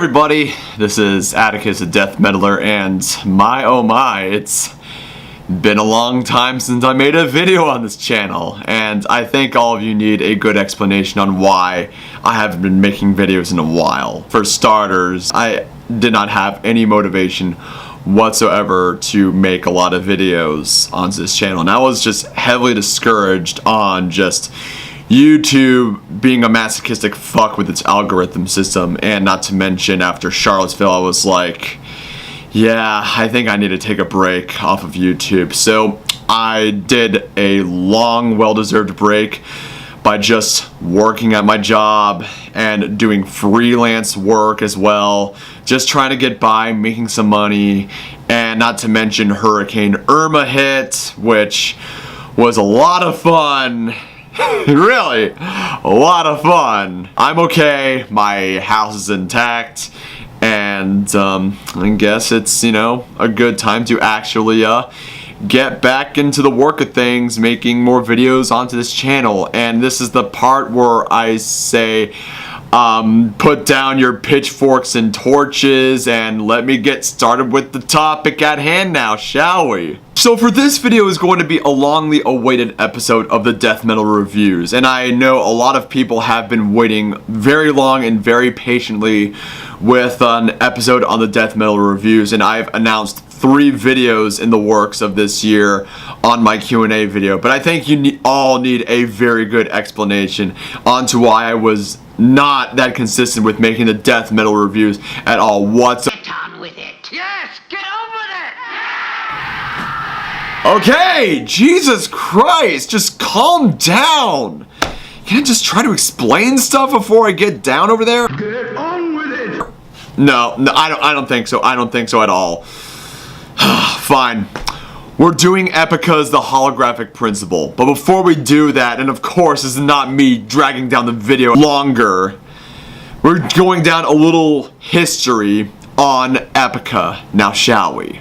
everybody, this is Atticus, the TheDeathMetaller, and my oh my, it's been a long time since I made a video on this channel, and I think all of you need a good explanation on why I haven't been making videos in a while. For starters, I did not have any motivation whatsoever to make a lot of videos on this channel, and I was just heavily discouraged on just YouTube being a masochistic fuck with its algorithm system, and not to mention after Charlottesville I was like, yeah, I think I need to take a break off of YouTube. So I did a long, well-deserved break by just working at my job and doing freelance work as well, just trying to get by, making some money, and not to mention Hurricane Irma hit, which was a lot of fun. Really, a lot of fun. I'm okay, my house is intact, and I guess it's, you know, a good time to actually get back into the work of things, making more videos onto this channel. And this is the part where I say, put down your pitchforks and torches and let me get started with the topic at hand now, shall we? So for this video is going to be a longly awaited episode of the TheDeathMetaller Reviews, and I know a lot of people have been waiting very long and very patiently with an episode on the TheDeathMetaller Reviews, and I've announced 3 videos in the works of this year on my Q&A video, but I think you all need a very good explanation onto why I was not that consistent with making the TheDeathMetaller Reviews at all. Get on with it. Yes, get on with it. Okay, Jesus Christ, just calm down. Can't I just try to explain stuff before I get down over there? Get on with it. No, I don't think so. I don't think so at all. Fine. We're doing Epica's The Holographic Principle. But before we do that, and of course this is not me dragging down the video longer, we're going down a little history on Epica. Now shall we?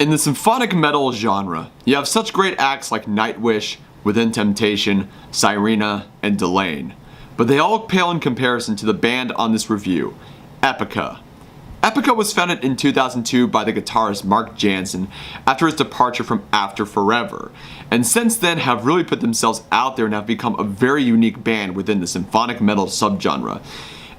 In the symphonic metal genre, you have such great acts like Nightwish, Within Temptation, Sirena, and Delane, but they all pale in comparison to the band on this review, Epica. Epica was founded in 2002 by the guitarist Mark Jansen after his departure from After Forever, and since then have really put themselves out there and have become a very unique band within the symphonic metal subgenre,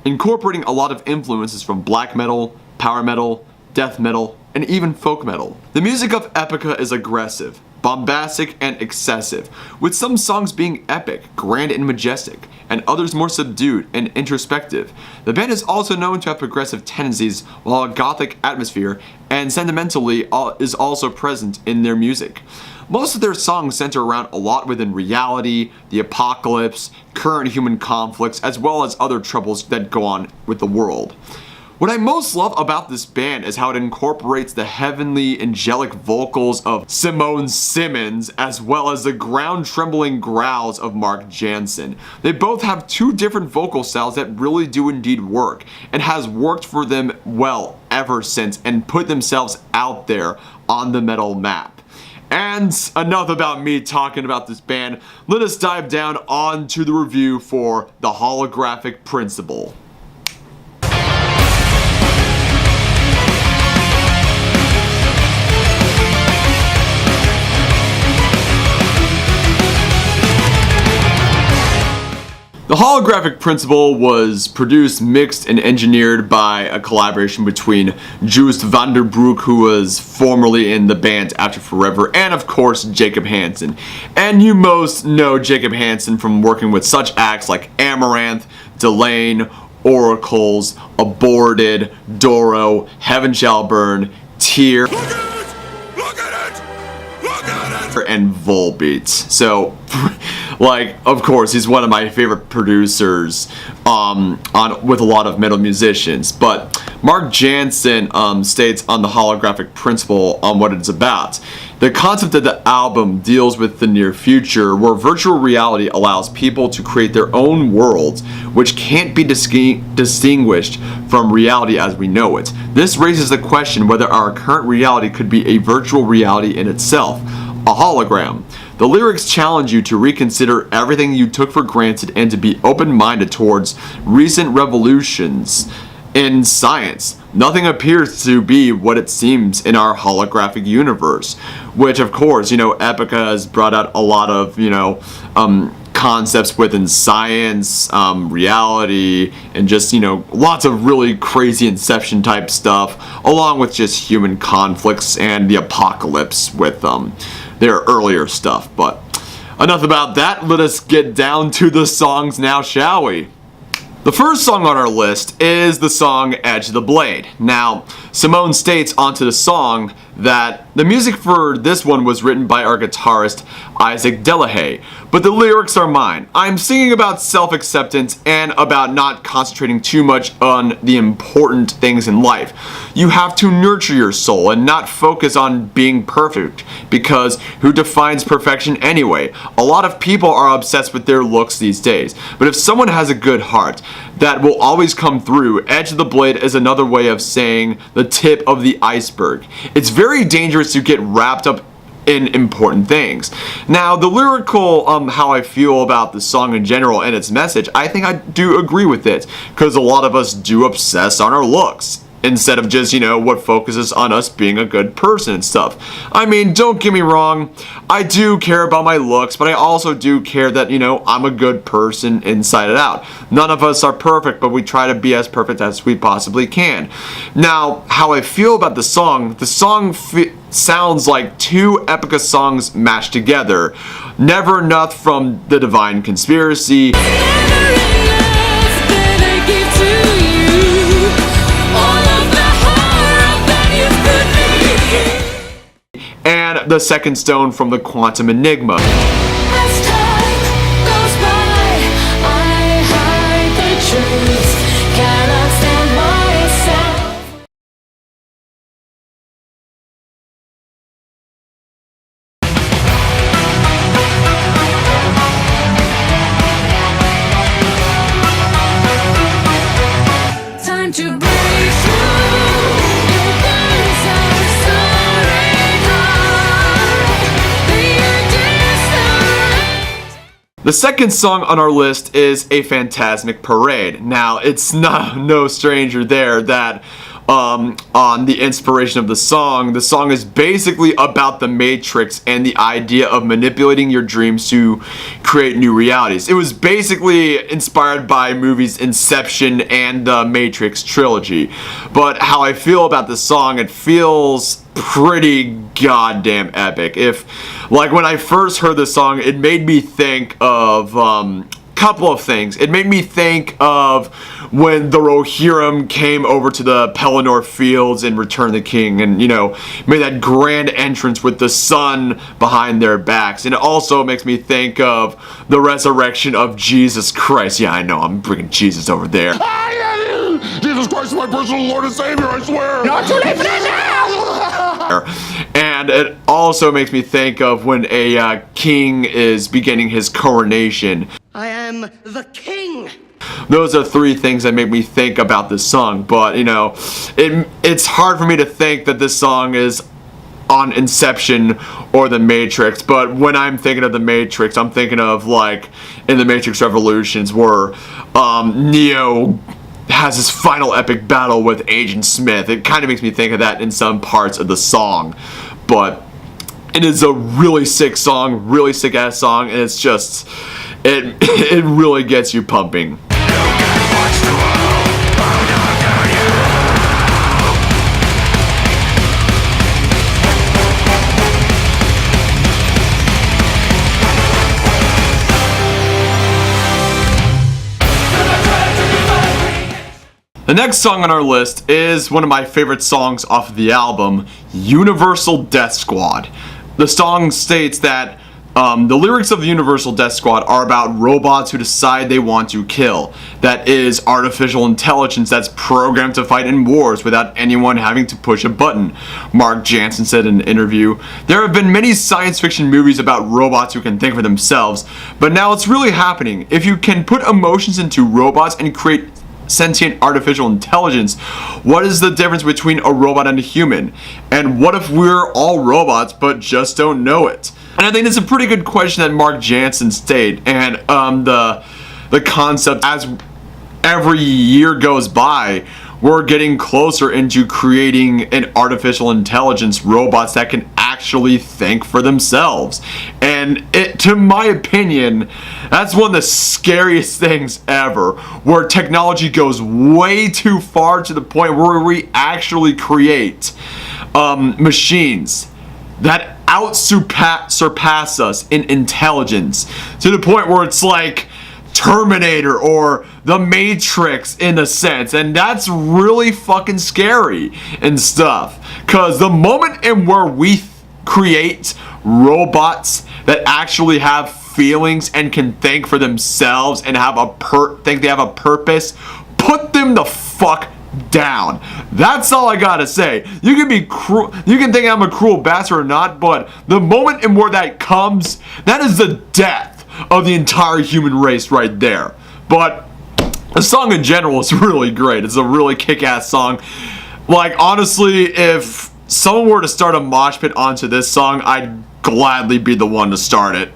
incorporating a lot of influences from black metal, power metal, death metal, and even folk metal. The music of Epica is aggressive, bombastic, and excessive, with some songs being epic, grand, and majestic, and others more subdued and introspective. The band is also known to have progressive tendencies, while a gothic atmosphere and sentimentally is also present in their music. Most of their songs center around a lot within reality, the apocalypse, current human conflicts, as well as other troubles that go on with the world. What I most love about this band is how it incorporates the heavenly, angelic vocals of Simone Simmons as well as the ground-trembling growls of Mark Jansen. They both have 2 different vocal styles that really do indeed work, and has worked for them well ever since and put themselves out there on the metal map. And enough about me talking about this band, let us dive down onto the review for The Holographic Principle. The Holographic Principle was produced, mixed, and engineered by a collaboration between Joost van der Broek, who was formerly in the band After Forever, and of course Jacob Hansen. And you most know Jacob Hansen from working with such acts like Amaranth, Delane, Oracles, Aborted, Doro, Heaven Shall Burn, Tear, and Volbeat. So, like, of course, he's one of my favorite producers with a lot of metal musicians. But Mark Jansen states on The Holographic Principle on what it's about. The concept of the album deals with the near future, where virtual reality allows people to create their own worlds, which can't be distinguished from reality as we know it. This raises the question whether our current reality could be a virtual reality in itself, a hologram. The lyrics challenge you to reconsider everything you took for granted and to be open-minded towards recent revolutions in science. Nothing appears to be what it seems in our holographic universe, which of course, Epica has brought out a lot of, concepts within science, reality, and just, lots of really crazy Inception type stuff, along with just human conflicts and the apocalypse with their earlier stuff. But enough about that, let us get down to the songs now, shall we? The first song on our list is the song Edge of the Blade. Now, Simone states onto the song that the music for this one was written by our guitarist Isaac Delahaye, but the lyrics are mine. I'm singing about self-acceptance and about not concentrating too much on the important things in life. You have to nurture your soul and not focus on being perfect, because who defines perfection anyway? A lot of people are obsessed with their looks these days, but if someone has a good heart, that will always come through. Edge of the blade is another way of saying the tip of the iceberg. It's very dangerous to get wrapped up in important things. Now, the lyrical, how I feel about the song in general and its message, I think I do agree with it, because a lot of us do obsess on our looks instead of just, what focuses on us being a good person and stuff. I mean, don't get me wrong, I do care about my looks, but I also do care that, I'm a good person inside and out. None of us are perfect, but we try to be as perfect as we possibly can. Now, how I feel about the song sounds like two Epica songs mashed together. Never Enough from The Divine Conspiracy, and The Second Stone from The Quantum Enigma. As time goes by, I hide the truth, cannot stand myself. Time to break through. Your words are soaring high. They are distant. The second song on our list is A Phantasmic Parade. Now, it's no stranger there that on the inspiration of the song is basically about the Matrix and the idea of manipulating your dreams to create new realities. It was basically inspired by movies Inception and the Matrix trilogy. But how I feel about the song, it feels pretty goddamn epic. When I first heard the song, it made me think of couple of things. It made me think of when the Rohirrim came over to the Pelennor fields in Return of the King and, made that grand entrance with the sun behind their backs. And it also makes me think of the resurrection of Jesus Christ. Yeah, I know, I'm bringing Jesus over there. Jesus Christ is my personal Lord and Savior, I swear! Not too late for that now! And it also makes me think of when a king is beginning his coronation. I am the king. Those are three things that make me think about this song, but it's hard for me to think that this song is on Inception or The Matrix, but when I'm thinking of The Matrix, I'm thinking of in The Matrix Revolutions where Neo has his final epic battle with Agent Smith. It kind of makes me think of that in some parts of the song, but it is a really sick song, really sick ass song, and it's just it really gets you pumping. The next song on our list is one of my favorite songs off of the album, Universal Death Squad. The song states that The lyrics of the Universal Death Squad are about robots who decide they want to kill. That is artificial intelligence that's programmed to fight in wars without anyone having to push a button. Mark Jansen said in an interview, "There have been many science fiction movies about robots who can think for themselves, but now it's really happening. If you can put emotions into robots and create sentient artificial intelligence, what is the difference between a robot and a human? And what if we're all robots but just don't know it?" And I think it's a pretty good question that Mark Jansen stated, and the concept, as every year goes by, we're getting closer into creating an artificial intelligence, robots that can actually think for themselves. And to my opinion, that's one of the scariest things ever, where technology goes way too far to the point where we actually create machines that surpass us in intelligence, to the point where it's like Terminator or The Matrix in a sense. And that's really fucking scary and stuff, because the moment in where we create robots that actually have feelings and can think for themselves and have think they have a purpose, put them the fuck down. That's all I gotta say. You can be cruel, you can think I'm a cruel bastard or not, but the moment in where that comes, that is the death of the entire human race right there. But the song in general is really great. It's a really kick-ass song. Like, honestly, if someone were to start a mosh pit onto this song, I'd gladly be the one to start it.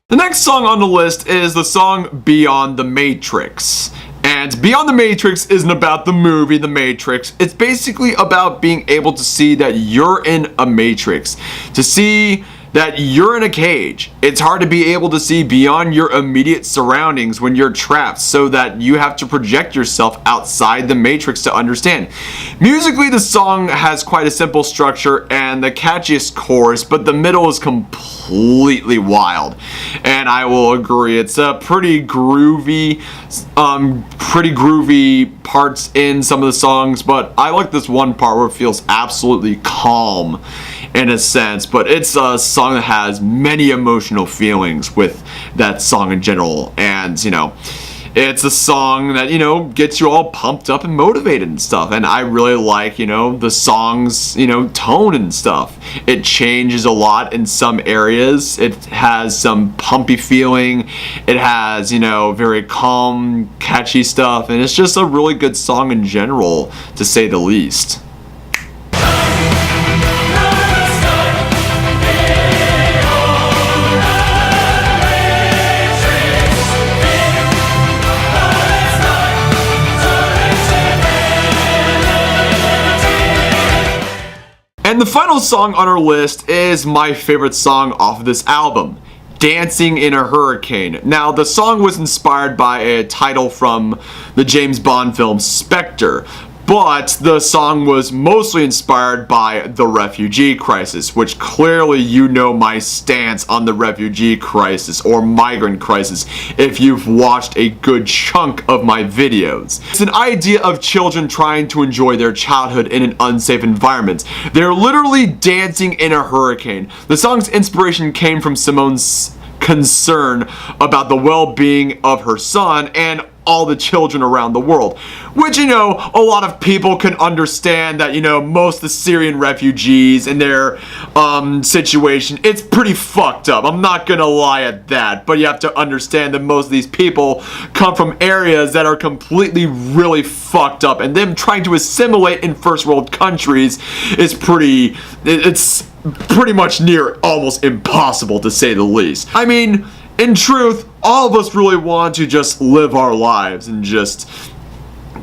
The next song on the list is the song Beyond the Matrix. And Beyond the Matrix isn't about the movie The Matrix. It's basically about being able to see that you're in a matrix. To see that you're in a cage. It's hard to be able to see beyond your immediate surroundings when you're trapped, so that you have to project yourself outside the matrix to understand. Musically, the song has quite a simple structure and the catchiest chorus, but the middle is completely wild. And I will agree, it's a pretty groovy parts in some of the songs, but I like this one part where it feels absolutely calm in a sense. But it's a song that has many emotional feelings with that song in general, and you know, it's a song that, you know, gets you all pumped up and motivated and stuff. And I really like, you know, the song's, you know, tone and stuff. It changes a lot in some areas. It has some pumpy feeling. It has, you know, very calm, catchy stuff. And it's just a really good song in general, to say the least. And the final song on our list is my favorite song off of this album, Dancing in a Hurricane. Now, the song was inspired by a title from the James Bond film Spectre, but the song was mostly inspired by the refugee crisis, which clearly you know my stance on the refugee crisis or migrant crisis if you've watched a good chunk of my videos. It's an idea of children trying to enjoy their childhood in an unsafe environment. They're literally dancing in a hurricane. The song's inspiration came from Simone's concern about the well-being of her son and all the children around the world, which, you know, a lot of people can understand that, you know, most of the Syrian refugees and their situation, it's pretty fucked up. I'm not gonna lie at that, but you have to understand that most of these people come from areas that are completely really fucked up, and them trying to assimilate in first world countries is it's pretty much near almost impossible, to say the least. I mean, in truth, all of us really want to just live our lives and just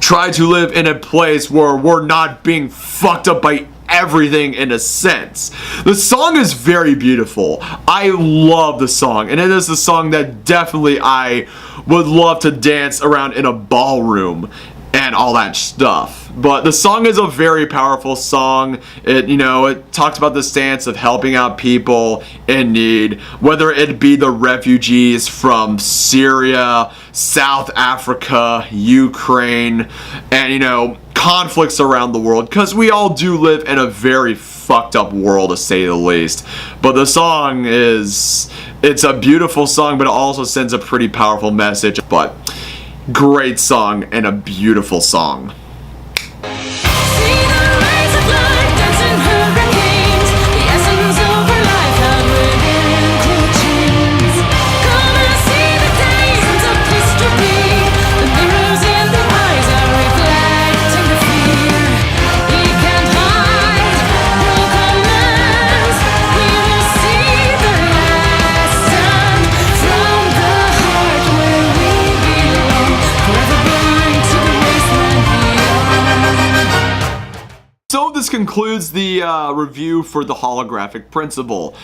try to live in a place where we're not being fucked up by everything in a sense. The song is very beautiful. I love the song, and it is a song that definitely I would love to dance around in a ballroom. and all that stuff. But the song is a very powerful song. It talks about the stance of helping out people in need, whether it be the refugees from Syria, South Africa, Ukraine, and conflicts around the world, because we all do live in a very fucked up world, to say the least. But the song it's a beautiful song, but it also sends a pretty powerful message. But great song and a beautiful song. See the rays of light dancing hurricanes, the essence of our life held within chains. Come and see the days of history. The mirrors in the eyes are reflecting the fear. We can't hide, no commands. We will see the lesson from the heart where we belong. Forever blind to the wasteland beyond. So this concludes the review for The Holographic Principle.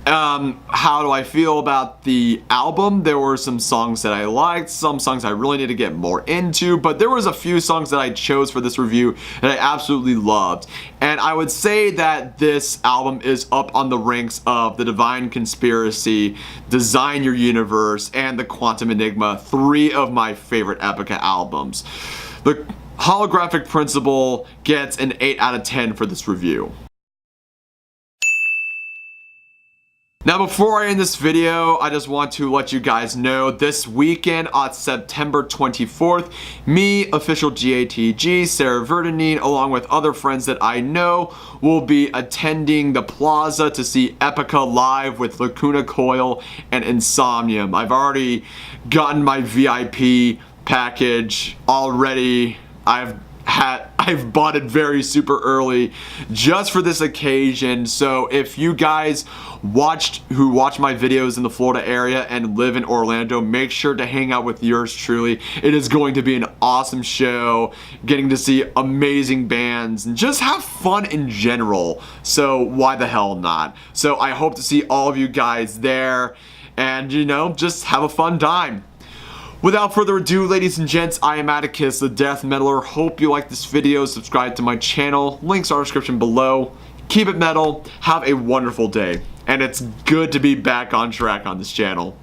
How do I feel about the album? There were some songs that I liked, some songs I really need to get more into, but there was a few songs that I chose for this review that I absolutely loved. And I would say that this album is up on the ranks of The Divine Conspiracy, Design Your Universe, and The Quantum Enigma, 3 of my favorite Epica albums. The Holographic Principle gets an 8 out of 10 for this review. Now before I end this video, I just want to let you guys know this weekend on September 24th, me, Official GATG, Sarah Verdenine, along with other friends that I know, will be attending the Plaza to see Epica live with Lacuna Coil and Insomnium. I've already gotten my VIP package already. I've bought it very super early just for this occasion. So if you guys who watch my videos in the Florida area and live in Orlando, make sure to hang out with yours truly. It is going to be an awesome show, getting to see amazing bands and just have fun in general. So why the hell not? So I hope to see all of you guys there and just have a fun time. Without further ado, ladies and gents, I am Atticus, the Death Metaller. Hope you like this video. Subscribe to my channel. Links are in the description below. Keep it metal. Have a wonderful day. And it's good to be back on track on this channel.